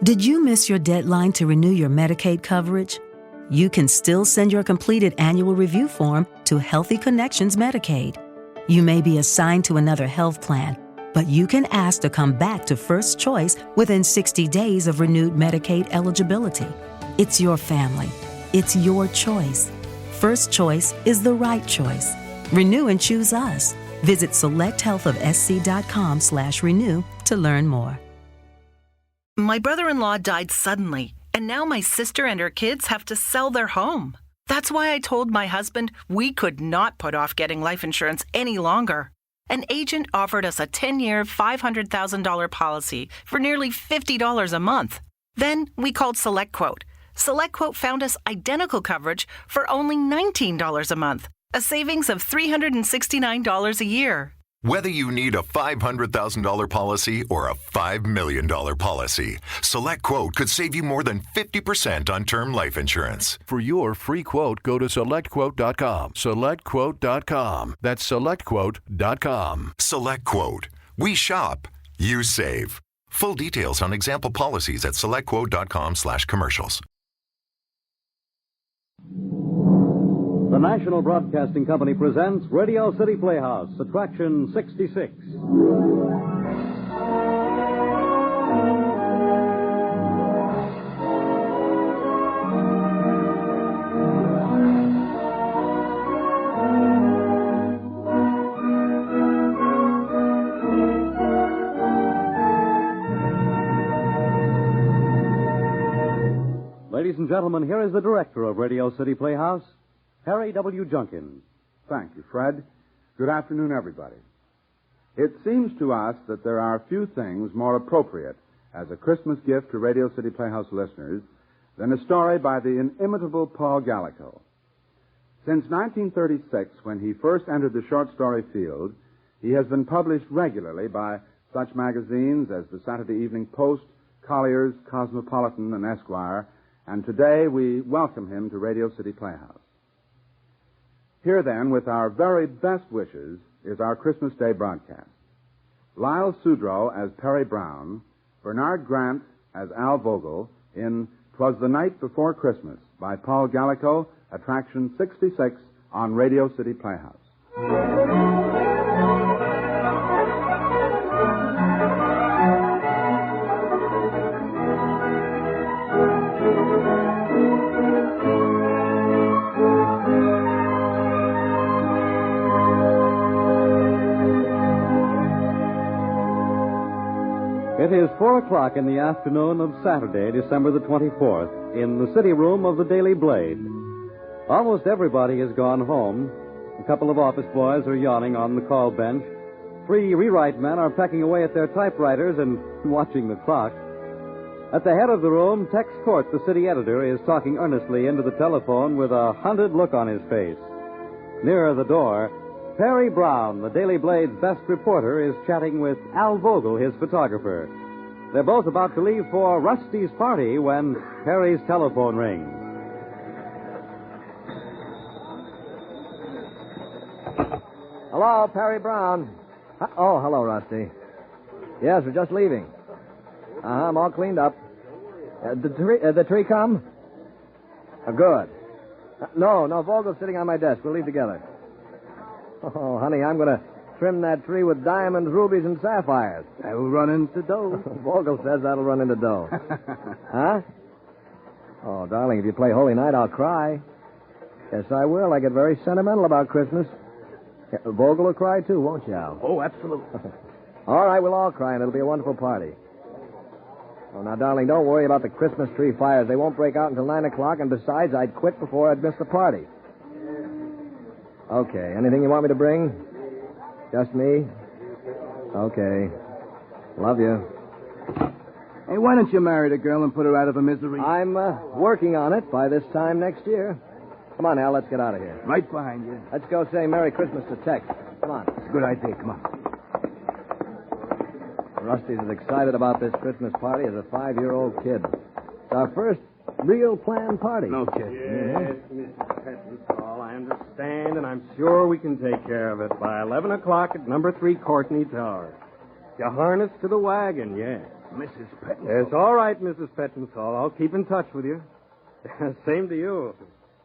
Did you miss your deadline to renew your Medicaid coverage? You can still send your completed annual review form to Healthy Connections Medicaid. You may be assigned to another health plan, but you can ask to come back to First Choice within 60 days of renewed Medicaid eligibility. It's your family. It's your choice. First Choice is the right choice. Renew and choose us. Visit selecthealthofsc.com/renew to learn more. My brother-in-law died suddenly, and now my sister and her kids have to sell their home. That's why I told my husband we could not put off getting life insurance any longer. An agent offered us a 10-year, $500,000 policy for nearly $50 a month. Then we called SelectQuote. SelectQuote found us identical coverage for only $19 a month, a savings of $369 a year. Whether you need a $500,000 policy or a $5 million policy, SelectQuote could save you more than 50% on term life insurance. For your free quote, go to SelectQuote.com. SelectQuote.com. That's SelectQuote.com. SelectQuote. We shop. You save. Full details on example policies at SelectQuote.com/commercials. The National Broadcasting Company presents Radio City Playhouse, Attraction 66. Ladies and gentlemen, here is the director of Radio City Playhouse, Harry W. Junkin. Thank you, Fred. Good afternoon, everybody. It seems to us that there are few things more appropriate as a Christmas gift to Radio City Playhouse listeners than a story by the inimitable Paul Gallico. Since 1936, when he first entered the short story field, he has been published regularly by such magazines as the Saturday Evening Post, Collier's, Cosmopolitan, and Esquire, and today we welcome him to Radio City Playhouse. Here, then, with our very best wishes, is our Christmas Day broadcast. Lyle Sudrow as Perry Brown, Bernard Grant as Al Vogel in 'Twas the Night Before Christmas by Paul Gallico, Attraction 66 on Radio City Playhouse. It is 4 o'clock in the afternoon of Saturday, December the 24th, in the city room of the Daily Blade. Almost everybody has gone home. A couple of office boys are yawning on the call bench. 3 rewrite men are pecking away at their typewriters and watching the clock. At the head of the room, Tex Court, the city editor, is talking earnestly into the telephone with a hunted look on his face. Nearer the door, Perry Brown, the Daily Blade's best reporter, is chatting with Al Vogel, his photographer. They're both about to leave for Rusty's party when Perry's telephone rings. Hello, Perry Brown. Oh, hello, Rusty. Yes, we're just leaving. I'm all cleaned up. The tree come? Good. No, Vogel's sitting on my desk. We'll leave together. Oh, honey, I'm going to trim that tree with diamonds, rubies, and sapphires. That'll run into dough. Vogel says that'll run into dough. Huh? Oh, darling, if you play Holy Night, I'll cry. Yes, I will. I get very sentimental about Christmas. Vogel will cry, too, won't you, Al? Oh, absolutely. All right, we'll all cry, and it'll be a wonderful party. Oh, now, darling, don't worry about the Christmas tree fires. They won't break out until 9 o'clock, and besides, I'd quit before I'd miss the party. Okay, anything you want me to bring? Just me? Okay. Love you. Hey, why don't you marry the girl and put her out of her misery? I'm working on it by this time next year. Come on, Al, let's get out of here. Right behind you. Let's go say Merry Christmas to Tex. Come on. Good idea. Come on. Rusty's as excited about this Christmas party as a 5-year-old kid. It's our first real planned party. No kidding. Yes, Mr. Pettenstall, I understand, and I'm sure we can take care of it by 11 o'clock at number 3 Courtney Tower. You harness to the wagon, yes. Mrs. Pettinsall. Yes, all right, Mrs. Pettinsall. I'll keep in touch with you. Same to you.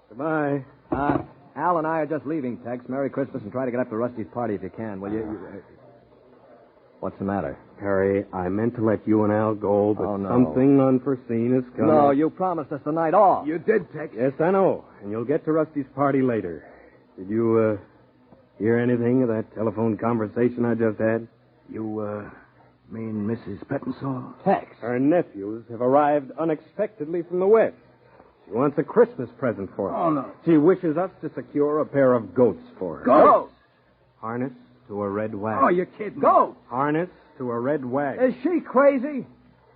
Goodbye. Al and I are just leaving, Tex. Merry Christmas, and try to get up to Rusty's party if you can, will you? What's the matter? Harry, I meant to let you and Al go, but no. something unforeseen has come. No, you promised us the night off. You did, Tex. Yes, I know. And you'll get to Rusty's party later. Did you, hear anything of that telephone conversation I just had? You, mean Mrs. Pettinsall? Tex. Her nephews have arrived unexpectedly from the West. She wants a Christmas present for us. Oh, no. She wishes us to secure a pair of goats for her. Goats? Harness to a red wagon. Oh, you're kidding. Goats? Harness to a red wagon. Is she crazy?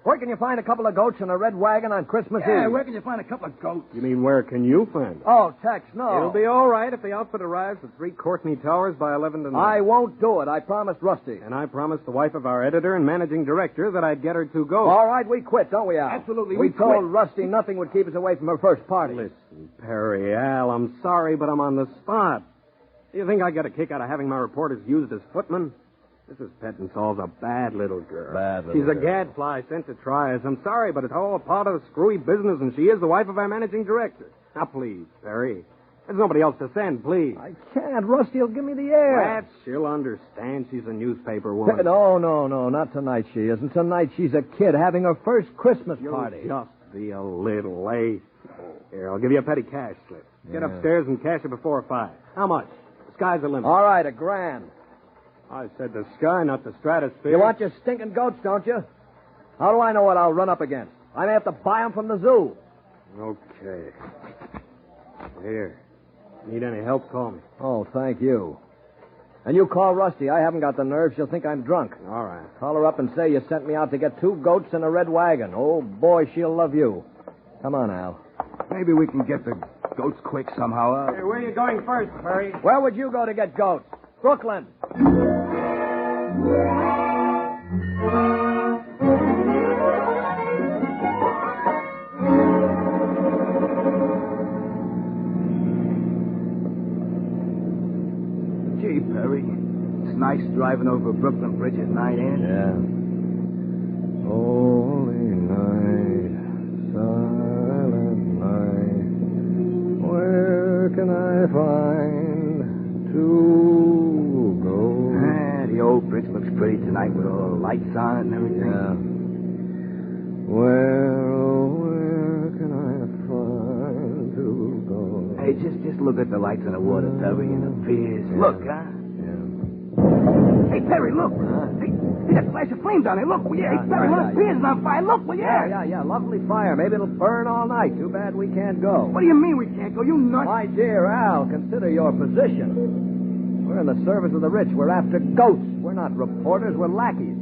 Where can you find a couple of goats in a red wagon on Christmas Eve? Where can you find a couple of goats? You mean where can you find them? Oh, Tex, no. It'll be all right if the outfit arrives at 3 Courtney Towers by 11 tonight. I won't do it. I promised Rusty. And I promised the wife of our editor and managing director that I'd get her 2 goats. All right, we quit, don't we, Al? Absolutely, we we told quit. Rusty nothing would keep us away from her first party. Listen, Perry, Al, I'm sorry, but I'm on the spot. Do you think I get a kick out of having my reporters used as footmen? Mrs. Pettinsall's a bad little girl. She's a gadfly sent to try us. I'm sorry, but it's all part of the screwy business, and she is the wife of our managing director. Now, please, Perry. There's nobody else to send, please. I can't. Rusty'll give me the air. Perhaps she'll understand. She's a newspaper woman. No, not tonight she isn't. Tonight she's a kid having her first Christmas party. You'll just be a little late. Here, I'll give you a petty cash slip. Get upstairs and cash it before 5. How much? The sky's the limit. All right, $1,000. I said the sky, not the stratosphere. You want your stinking goats, don't you? How do I know what I'll run up against? I may have to buy them from the zoo. Okay. Here. Need any help, call me. Oh, thank you. And you call Rusty. I haven't got the nerve. She'll think I'm drunk. All right. Call her up and say you sent me out to get 2 goats in a red wagon. Oh, boy, she'll love you. Come on, Al. Maybe we can get the goats quick somehow. Hey, where are you going first, Perry? Where would you go to get goats? Brooklyn. Gee, Perry, it's nice driving over Brooklyn Bridge at night, ain't it? Yeah. Holy night, silent night, where can I find 2 goats? The old bridge looks pretty tonight with all the lights on it and everything. Yeah. Where can I find 2 goats? Hey, just look at the lights on the water, Perry, and the piers. Yeah. Look, huh? Yeah. Hey, Perry, look. Hey, see that flash of flame down there? Look, will you? Hey, Perry, one of the piers is on fire. Look, will you? Yeah. Lovely fire. Maybe it'll burn all night. Too bad we can't go. What do you mean we can't go? You nuts? My dear Al, consider your position. We're in the service of the rich. We're after goats. We're not reporters. We're lackeys.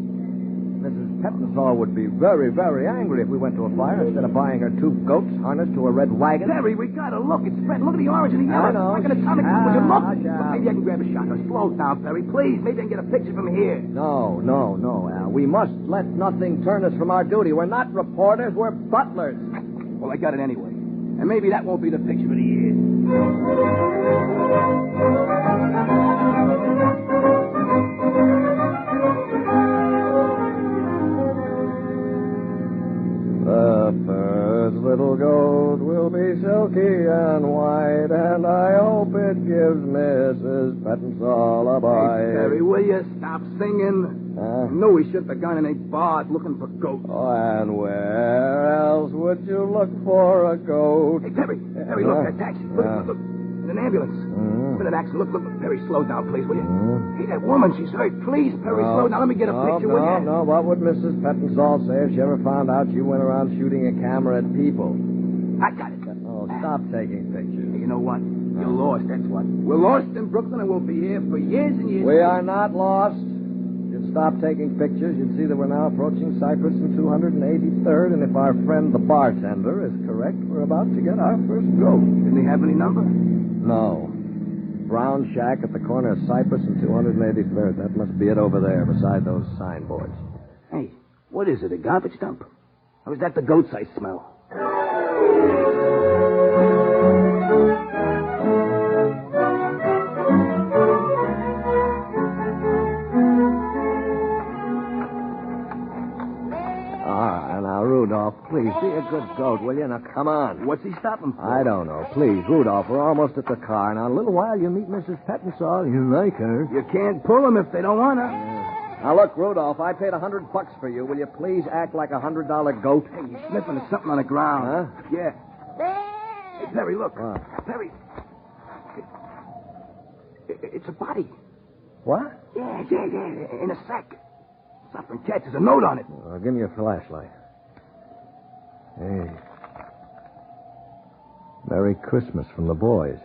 Mrs. Pettinsall would be very, very angry if we went to a fire instead of buying her 2 goats harnessed to a red wagon. Perry, we gotta look. It's red. Look at the orange and the yellow. I know. It's like an atomic. Would you look? Hush, Al. Maybe I can grab a shot. Slow down, Perry, please. Maybe I can get a picture from here. No, Al. We must let nothing turn us from our duty. We're not reporters. We're butlers. Well, I got it anyway. And maybe that won't be the picture of the year. The first little goat will be silky and white, and I hope it gives Mrs. Pettinsall a bite. Hey, Perry, will you stop singing? I knew we shouldn't have gone in a bar looking for goats. Oh, and where else would you look for a goat? Hey, Perry, look, that taxi. Look. An ambulance. Been an accident. Look, Perry, slow down, please, will you? Hey, that woman, she's hurt. Please, Perry, slow down. Let me get a picture, will you? No. What would Mrs. Pettinsall say if she ever found out you went around shooting a camera at people? I got it. Oh, stop taking pictures. Hey, you know what? You're lost, that's what. We're lost in Brooklyn, and we'll be here for years and years. We are not lost. If you'd stop taking pictures, you'd see that we're now approaching Cypress and 283rd, and if our friend the bartender is correct, we're about to get our first goat. Did they have any number? No. Brown shack at the corner of Cypress and 283rd. That must be it over there, beside those signboards. Hey, what is it, a garbage dump? Or is that the goats I smell? Rudolph, please, be a good goat, will you? Now, come on. What's he stopping for? I don't know. Please, Rudolph, we're almost at the car. Now, in a little while, you'll meet Mrs. Pettinsall. You like her. You can't pull him if they don't want to. Now, look, Rudolph, I paid $100 for you. Will you please act like a $100 goat? Hey, he's sniffing at something on the ground. Huh? Yeah. Hey, Perry, look. What? Perry. It's a body. What? Yeah, in a sack. Suffering cat. There's a note on it. Give me your flashlight. Hey. Merry Christmas from the boys.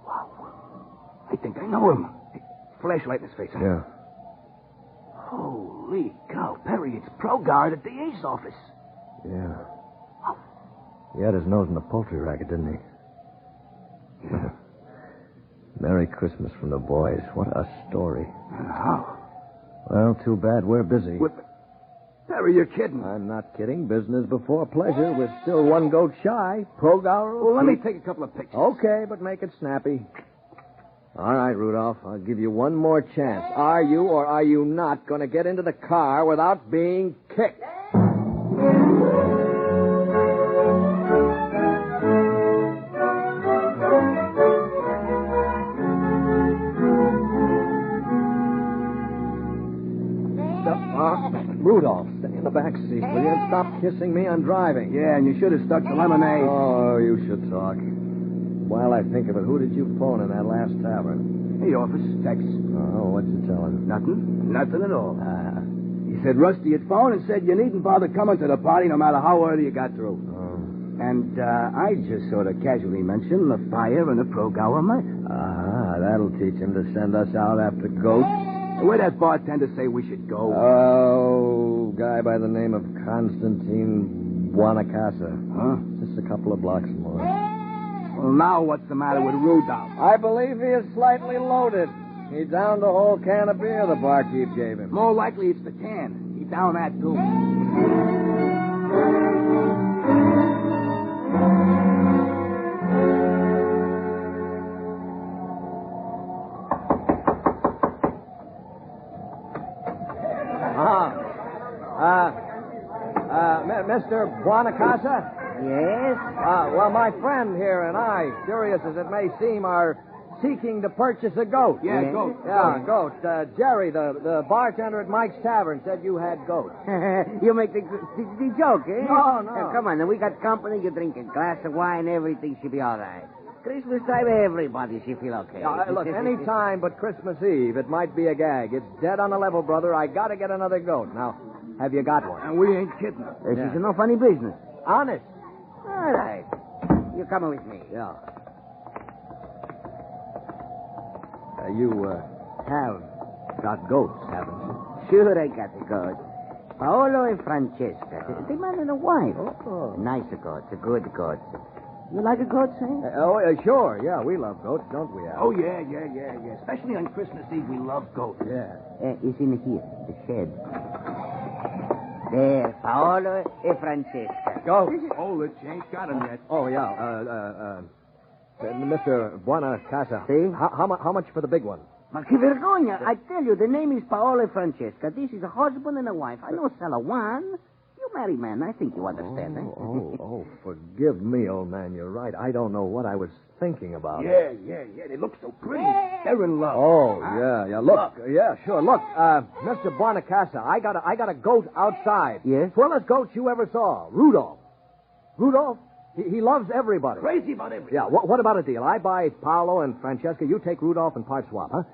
Wow. I think I know him. Hey, flashlight in his face, huh? Yeah. Holy cow, Perry, it's Pro-Guard at the A's office. Yeah. He had his nose in the poultry racket, didn't he? Yeah. Merry Christmas from the boys. What a story. How? Well, too bad we're busy. Perry, you're kidding. I'm not kidding. Business before pleasure. We're still one goat shy. Pro-Guard. Well, let me take a couple of pictures. Okay, but make it snappy. All right, Rudolph. I'll give you one more chance. Are you or are you not going to get into the car without being kicked? Rudolph, stay in the back seat, will you? And stop kissing me. I'm driving. Yeah, and you should have stuck to lemonade. Oh, you should talk. While I think of it, who did you phone in that last tavern? Hey, office, Tex. Oh, what'd you tell him? Nothing at all. He said Rusty had phoned and said you needn't bother coming to the party no matter how early you got through. Oh. And I just sort of casually mentioned the fire and the Pro-Gower murder. That'll teach him to send us out after goats. Where'd that bartender say we should go? Oh, guy by the name of Constantine Buonacasa. Huh? Just a couple of blocks more. Well, now what's the matter with Rudolph? I believe he is slightly loaded. He downed a whole can of beer the barkeep gave him. More likely it's the can. He downed that, too. Mr. Buonacasa? Yes? Well, my friend here and I, curious as it may seem, are seeking to purchase a goat. Yeah, goat. Yeah, goat. Jerry, the bartender at Mike's Tavern, said you had goats. You make the joke, eh? No. Come on, then we got company. You drink a glass of wine, everything should be all right. Christmas time, everybody should feel okay. Look, any time but Christmas Eve, it might be a gag. It's dead on the level, brother. I gotta get another goat. Now, have you got one? And we ain't kidding. This is no funny business. Honest. All right. You're coming with me. Yeah. You have got goats, haven't you? Sure, I got the goat. Paolo and Francesca. They man and a wife. Oh. A nice goat, a good goat. You like a goat, Sam? Sure. Yeah, we love goats, don't we, Al? Oh, yeah. Especially on Christmas Eve, we love goats. Yeah. It's in here, the shed. There, Paolo and Francesca. Go. Hold it, you ain't got him yet. Oh, yeah. Mr. Buonacasa. See? How much for the big one? Ma che vergogna. I tell you, the name is Paolo and Francesca. This is a husband and a wife. I know sell a one. You married man. I think you understand, eh? Forgive me, old man. You're right. I don't know what I was thinking about. Yeah. They look so pretty. They're in love. Oh, yeah. Look. Yeah, sure. Look, Mr. Buonacasa, I got a goat outside. Yes? Swellest goat you ever saw. Rudolph. He loves everybody. Crazy about everything. Yeah, what about a deal? I buy Paolo and Francesca. You take Rudolph and part swap, huh?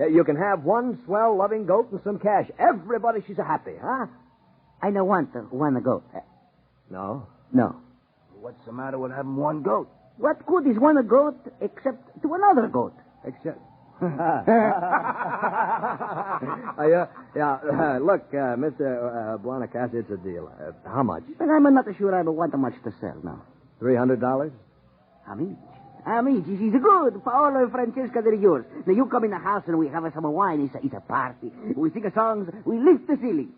You can have one swell, loving goat and some cash. Everybody she's happy, huh? I don't want one goat. No? No. What's the matter with having one goat? What good is one goat except to another goat? Except... Look, Mr. Buonacasa, it's a deal. How much? But I'm not sure I want much to sell now. $300? Amici, she's good. Paolo and Francesca, they're yours. Now you come in the house and we have some wine. It's a party. We sing songs. We lift the ceiling.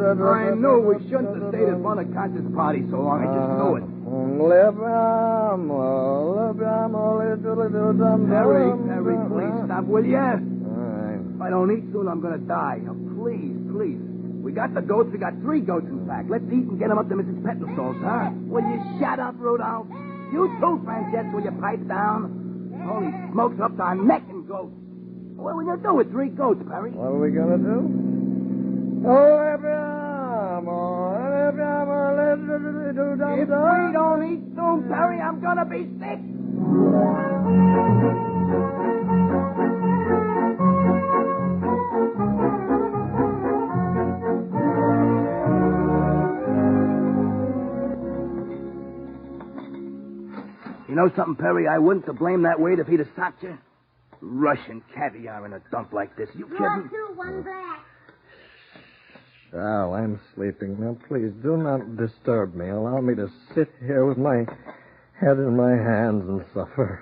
I knew we shouldn't have stayed at one unconscious party so long. I just knew it. Perry, please stop, will you? If I don't eat soon, I'm going to die. Now, please. We got the goats. We got 3 goats, in fact. Let's eat and get them up to Mrs. Pettenstall's, huh? Will you shut up, Rudolph? You too, Francesca, will you pipe down? Holy smokes, up to our neck in goats. What are we going to do with 3 goats, Perry? What are we going to do? If we don't eat soon, Perry, I'm going to be sick. You know something, Perry? I wouldn't have blamed that weight if he'd have socked you. Russian caviar in a dump like this. You kidding? 2, 1 black. Al, I'm sleeping. Now, please, do not disturb me. Allow me to sit here with my head in my hands and suffer.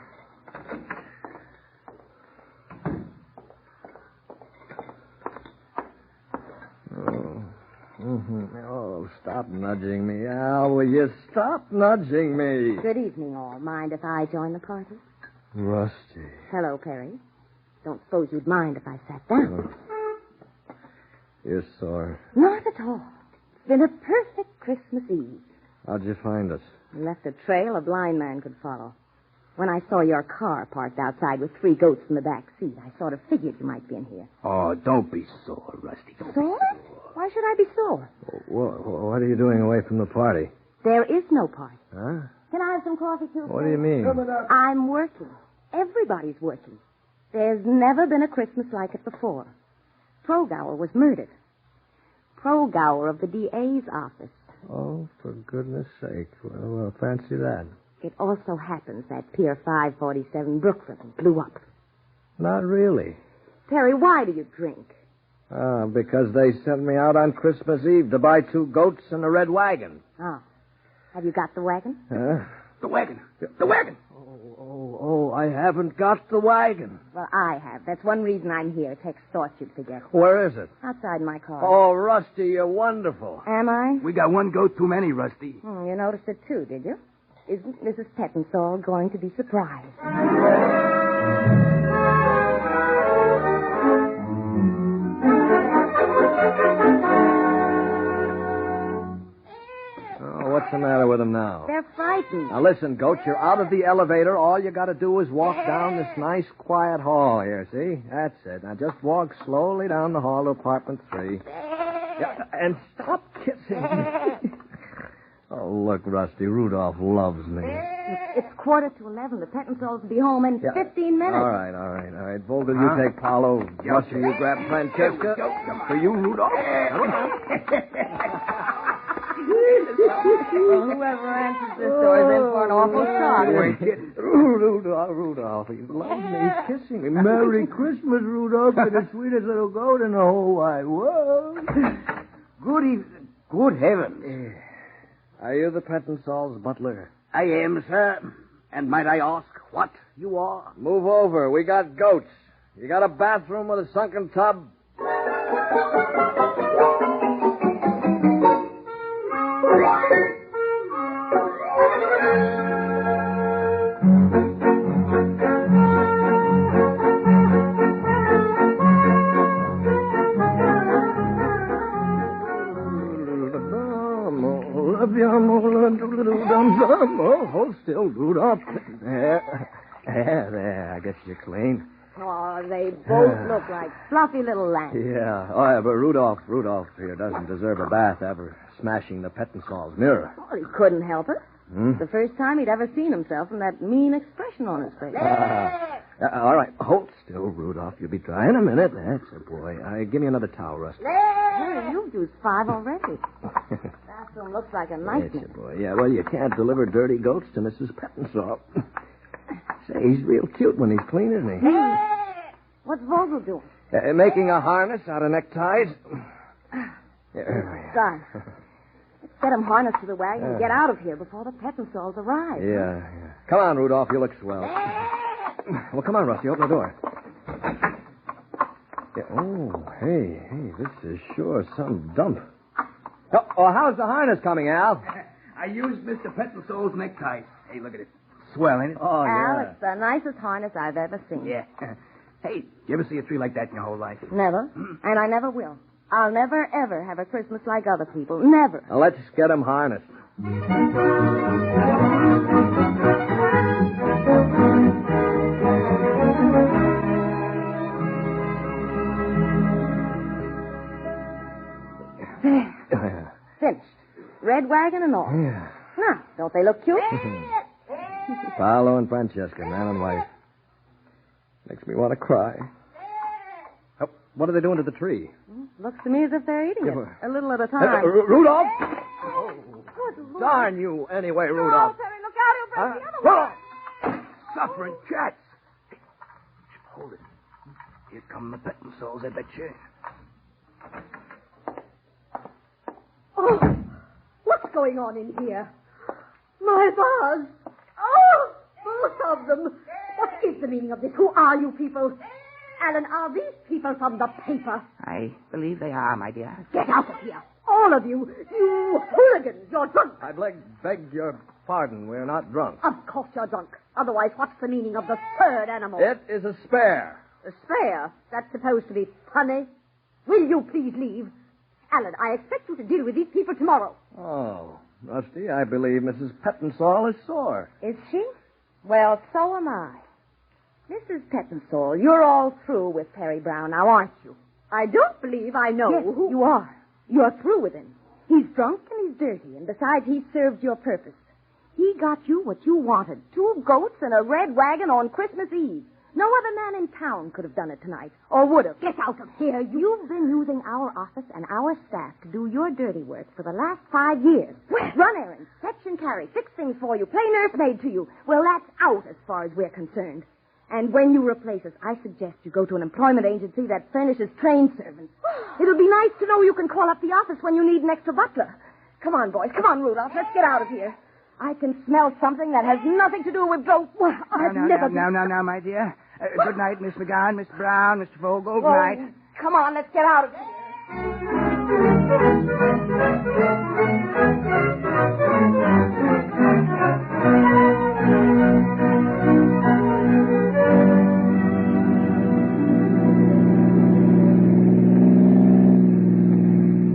Oh, stop nudging me, Al. Will you stop nudging me? Good evening, all. Mind if I join the party? Rusty. Hello, Perry. Don't suppose you'd mind if I sat down? You're sore. Not at all. It's been a perfect Christmas Eve. How'd you find us? You left a trail a blind man could follow. When I saw your car parked outside with 3 goats in the back seat, I sort of figured you might be in here. Oh, don't be sore, Rusty. Don't Sore? be sore. Why should I be sore? What are you doing away from the party? There is no party. Huh? Can I have some coffee, too? What do you mean? I'm working. Everybody's working. There's never been a Christmas like it before. Progower was murdered. Progower of the DA's office. Oh, for goodness sake. Well, fancy that. It also happens that Pier 547 Brooklyn blew up. Not really. Terry, why do you drink? Because they sent me out on Christmas Eve to buy 2 goats and a red wagon. Oh. Have you got the wagon? Huh? The wagon. The wagon. Oh, I haven't got the wagon. Well, I have. That's one reason I'm here, to extort you to forget. Where is it? Outside my car. Oh, Rusty, you're wonderful. Am I? We got 1 goat too many, Rusty. You noticed it, too, did you? Isn't Mrs. Pettenstall going to be surprised? What's the matter with them now? They're frightened. Now, listen, Goat, you're out of the elevator. All you got to do is walk down this nice, quiet hall here, see? That's it. Now, just walk slowly down the hall to apartment 3. Yeah, and stop kissing me. Oh, look, Rusty, Rudolph loves me. It's 11:15. The Pettenstalls will be home in 15 minutes. All right. Vogel, you take Paolo. Rusty, you grab Francesca. For you, Rudolph. Well, whoever answers this door is in for an awful shock. Rudolph, he loves me. He's kissing me. Merry Christmas, Rudolph. You're the sweetest little goat in the whole wide world. Good heavens. Are you the Pettenstall's butler? I am, sir. And might I ask what you are? Move over. We got goats. You got a bathroom with a sunken tub? Hold still, Rudolph. There. I guess you're clean. Oh, they both look like fluffy little lambs. Yeah. But Rudolph here doesn't deserve a bath after smashing the Pettenstall's mirror. Well, he couldn't help it. The first time he'd ever seen himself and that mean expression on his face. All right. Hold still, Rudolph. You'll be dry in a minute. That's a boy. Give me another towel, Rusty. Hey, you've used 5 already. Bathroom looks like a nightmare. That's a boy. Yeah, well, you can't deliver dirty goats to Mrs. Pettenstall. Say, he's real cute when he's clean, isn't he? Hey! What's Vogel doing? Making a harness out of neckties. Son, let's get him harnessed to the wagon and get out of here before the Pettenstalls arrive. Yeah. Come on, Rudolph. You look swell. Well, come on, Rusty. Open the door. Yeah. Oh, hey, this is sure some dump. Oh, how's the harness coming, Al? I used Mr. Pettensoul's necktie. Hey, look at it. Swell, ain't it? Oh, Al, yeah. it's the nicest harness I've ever seen. Yeah. Hey, you ever see a tree like that in your whole life? Never. And I never will. I'll never, ever have a Christmas like other people. Never. Now, let's get him harnessed. There. Finished. Red wagon and all. Yeah. Now, don't they look cute? Paolo and Francesca, man and wife. Makes me want to cry. Oh, what are they doing to the tree? Looks to me as if they're eating it. A little at a time. Rudolph? Good Lord. Darn you, anyway, Oh, Rudolph. Perry, look out. He'll break the other one. Suffering cats. Hold it. Here come the Pettensouls, I bet you. Oh, what's going on in here? My vase. Oh, both of them. What is the meaning of this? Who are you people? Alan, are these people from the paper? I believe they are, my dear. Get out of here. All of you. You hooligans. You're drunk. I beg your pardon. We're not drunk. Of course you're drunk. Otherwise, what's the meaning of the third animal? It is a spare. A spare? That's supposed to be funny. Will you please leave? Alan, I expect you to deal with these people tomorrow. Oh, Rusty, I believe Mrs. Pettensoul is sore. Is she? Well, so am I. Mrs. Pettensoul, you're all through with Perry Brown now, aren't you? I don't believe I know who... You are. You're through with him. He's drunk and he's dirty, and besides, he served your purpose. He got you what you wanted. 2 goats and a red wagon on Christmas Eve. No other man in town could have done it tonight, or would have. Get out of here, you... You've been using our office and our staff to do your dirty work for the last 5 years. Run errands, fetch and carry, fix things for you, play nursemaid to you. Well, that's out as far as we're concerned. And when you replace us, I suggest you go to an employment agency that furnishes trained servants. It'll be nice to know you can call up the office when you need an extra butler. Come on, boys. Come on, Rudolph. Let's get out of here. I can smell something that has nothing to do with goat. Well, Now, my dear. Good night, Miss McGowan, Mr. Brown, Mr. Vogel. Good night. Come on, let's get out of here.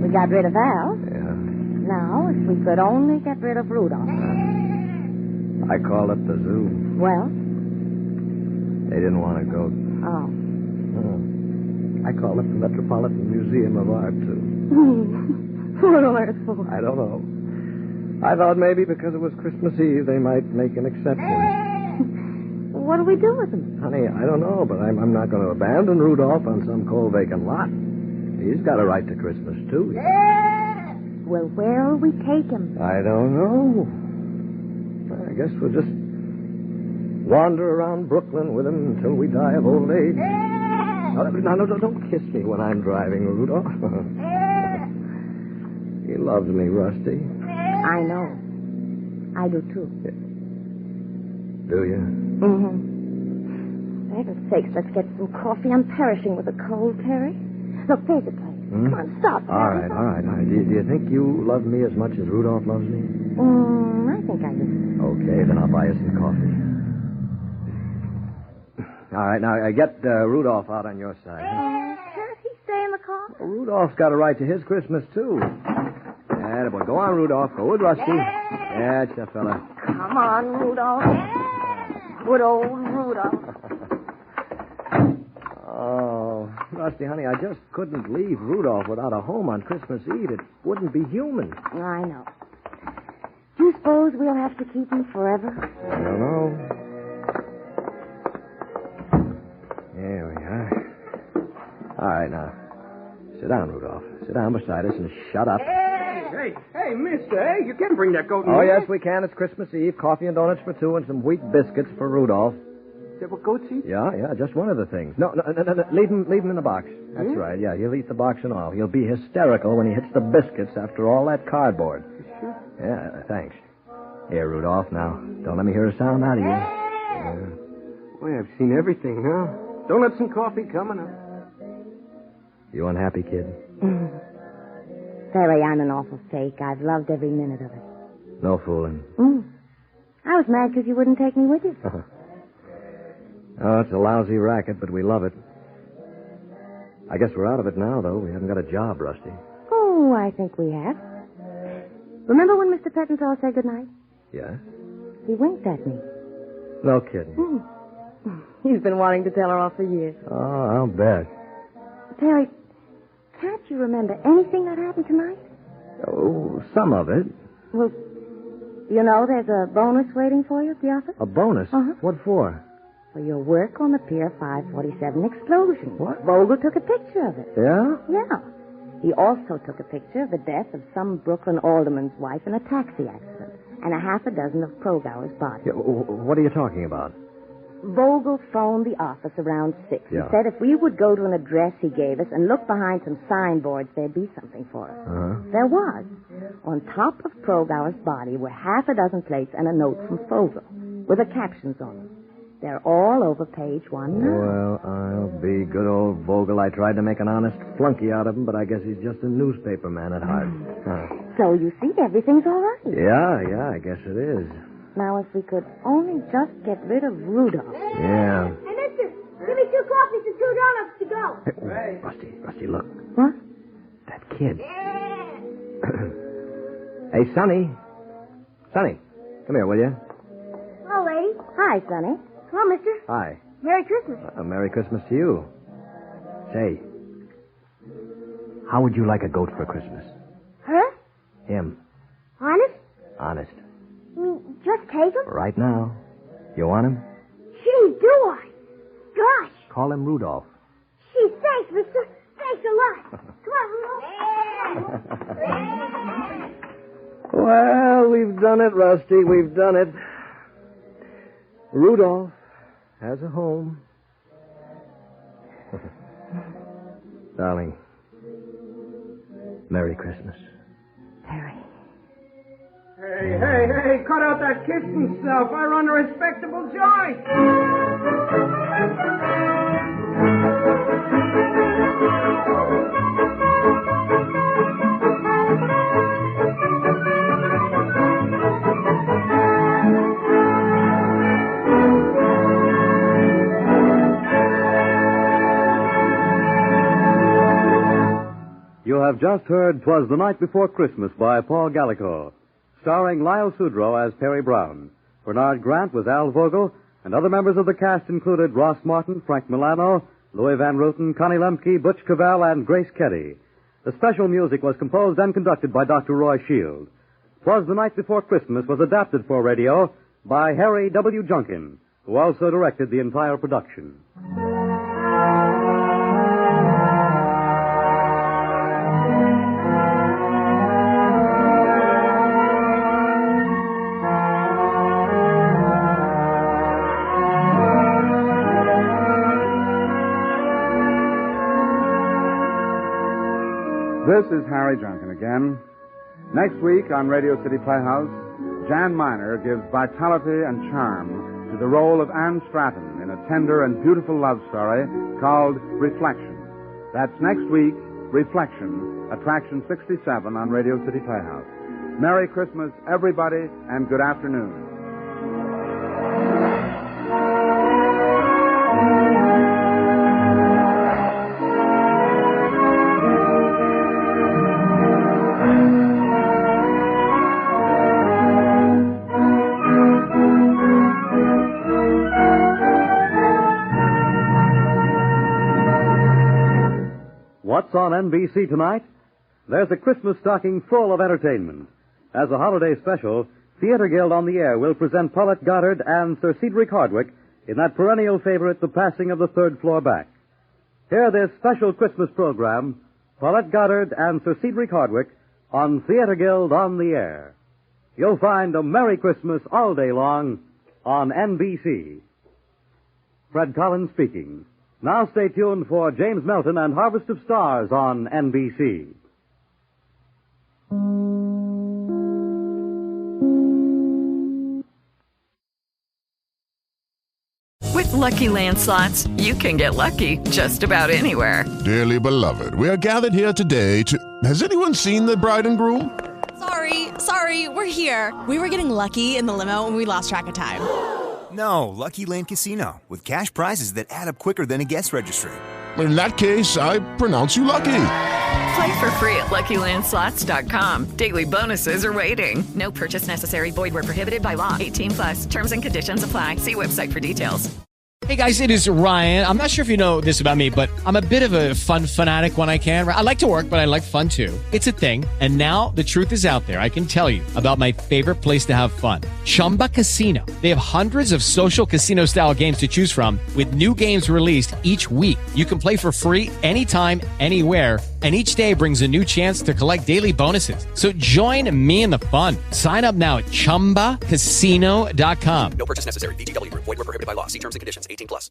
We got rid of Al. Yeah. Now, if we could only get rid of Rudolph. I called up the zoo. Well? They didn't want to go. Oh. I called up the Metropolitan Museum of Art, too. What on earth for? I don't know. I thought maybe because it was Christmas Eve, they might make an exception. What do we do with him? Honey, I don't know, but I'm not going to abandon Rudolph on some cold, vacant lot. He's got a right to Christmas, too. Well, where'll we take him? I don't know. I guess we'll just wander around Brooklyn with him until we die of old age. No, don't kiss me when I'm driving, Rudolph. He loves me, Rusty. I know. I do, too. Do you? Mm-hmm. For heaven's sakes, let's get some coffee. I'm perishing with a cold, Perry. Look, there's a place. Come on, stop. All right. Do you think you love me as much as Rudolph loves me? I think I do. Okay, then I'll buy you some coffee. All right, now, get Rudolph out on your side. Can't he stay in the car? Well, Rudolph's got a right to his Christmas, too. Attaboy. Go on, Rudolph. Go with Rusty. Yeah, it's that fella. Come on, Rudolph. Good old Rudolph. Oh, Rusty, honey, I just couldn't leave Rudolph without a home on Christmas Eve. It wouldn't be human. I know. Do you suppose we'll have to keep him forever? I don't know. Here we are. All right, now. Sit down, Rudolph. Sit down beside us and shut up. Hey, mister, hey, you can bring that goat in Oh, here. yes, we can. It's Christmas Eve. Coffee and donuts for 2 and some wheat biscuits for Rudolph. Is that what goats eat? Yeah, just one of the things. No. Leave him in the box. That's right, yeah. He'll eat the box and all. He'll be hysterical when he hits the biscuits after all that cardboard. Sure. Yeah, thanks. Here, Rudolph, now. Don't let me hear a sound out of you. Yeah. Boy, I've seen everything, huh? Donuts and coffee coming up. You unhappy, kid? Perry, I'm an awful fake. I've loved every minute of it. No fooling. I was mad because you wouldn't take me with you. Oh, it's a lousy racket, but we love it. I guess we're out of it now, though. We haven't got a job, Rusty. Oh, I think we have. Remember when Mr. Pettinsall said goodnight? Yeah? He winked at me. No kidding. He's been wanting to tell her off for years. Oh, I'll bet. Perry, can't you remember anything that happened tonight? Oh, some of it. Well, you know there's a bonus waiting for you at the office? A bonus? Uh-huh. What for? For your work on the Pier 547 explosion. What? Vogel took a picture of it. Yeah? Yeah. He also took a picture of the death of some Brooklyn alderman's wife in a taxi accident and a half a dozen of Progauer's bodies. Yeah, what are you talking about? Vogel phoned the office around 6. Yeah. He said if we would go to an address he gave us and look behind some signboards, there'd be something for us. Uh-huh. There was. On top of Progauer's body were half a dozen plates and a note from Vogel with the captions on them. They're all over page 1 now. Well, I'll be good old Vogel. I tried to make an honest flunky out of him, but I guess he's just a newspaper man at heart. So you see, everything's all right. Yeah, I guess it is. Now, if we could only just get rid of Rudolph. Yeah. Hey, mister, give me 2 coffees and 2 donuts to go. Hey, Rusty, look. What? That kid. Hey, Sonny. Sonny, come here, will you? Hello, lady. Hi, Sonny. Hello, mister. Hi. Merry Christmas. Merry Christmas to you. Say, how would you like a goat for Christmas? Her? Him. Honest? Honest. You mean just take him? Right now. You want him? Gee, do I? Gosh. Call him Rudolph. Gee, thanks, mister. Thanks a lot. Come on, Rudolph. Well, we've done it, Rusty. We've done it. Rudolph has a home. Darling, Merry Christmas. Perry. Hey, cut out that kissing stuff. I run a respectable joint. You have just heard 'Twas the Night Before Christmas by Paul Gallico, starring Lyle Sudrow as Perry Brown. Bernard Grant was Al Vogel, and other members of the cast included Ross Martin, Frank Milano, Louis Van Ruten, Connie Lemke, Butch Cavell, and Grace Keddy. The special music was composed and conducted by Dr. Roy Shield. 'Twas the Night Before Christmas was adapted for radio by Harry W. Junkin, who also directed the entire production. This is Harry Junkin again. Next week on Radio City Playhouse, Jan Miner gives vitality and charm to the role of Anne Stratton in a tender and beautiful love story called Reflection. That's next week, Reflection, Attraction 67 on Radio City Playhouse. Merry Christmas, everybody, and good afternoon. What's on NBC tonight? There's a Christmas stocking full of entertainment. As a holiday special, Theater Guild on the Air will present Paulette Goddard and Sir Cedric Hardwicke in that perennial favorite, The Passing of the Third Floor Back. Hear this special Christmas program, Paulette Goddard and Sir Cedric Hardwicke on Theater Guild on the Air. You'll find a Merry Christmas all day long on NBC. Fred Collins speaking. Now stay tuned for James Melton and Harvest of Stars on NBC. With Lucky Land Slots, you can get lucky just about anywhere. Dearly beloved, we are gathered here today to... Has anyone seen the bride and groom? Sorry, we're here. We were getting lucky in the limo and we lost track of time. No, Lucky Land Casino, with cash prizes that add up quicker than a guest registry. In that case, I pronounce you lucky. Play for free at LuckyLandSlots.com. Daily bonuses are waiting. No purchase necessary. Void where prohibited by law. 18+. Terms and conditions apply. See website for details. Hey guys, it is Ryan. I'm not sure if you know this about me, but I'm a bit of a fun fanatic when I can. I like to work, but I like fun too. It's a thing. And now the truth is out there. I can tell you about my favorite place to have fun. Chumba Casino. They have hundreds of social casino style games to choose from with new games released each week. You can play for free anytime, anywhere. And each day brings a new chance to collect daily bonuses. So join me in the fun. Sign up now at ChumbaCasino.com. No purchase necessary. VGW Group. Void where prohibited by law. See terms and conditions. 18+.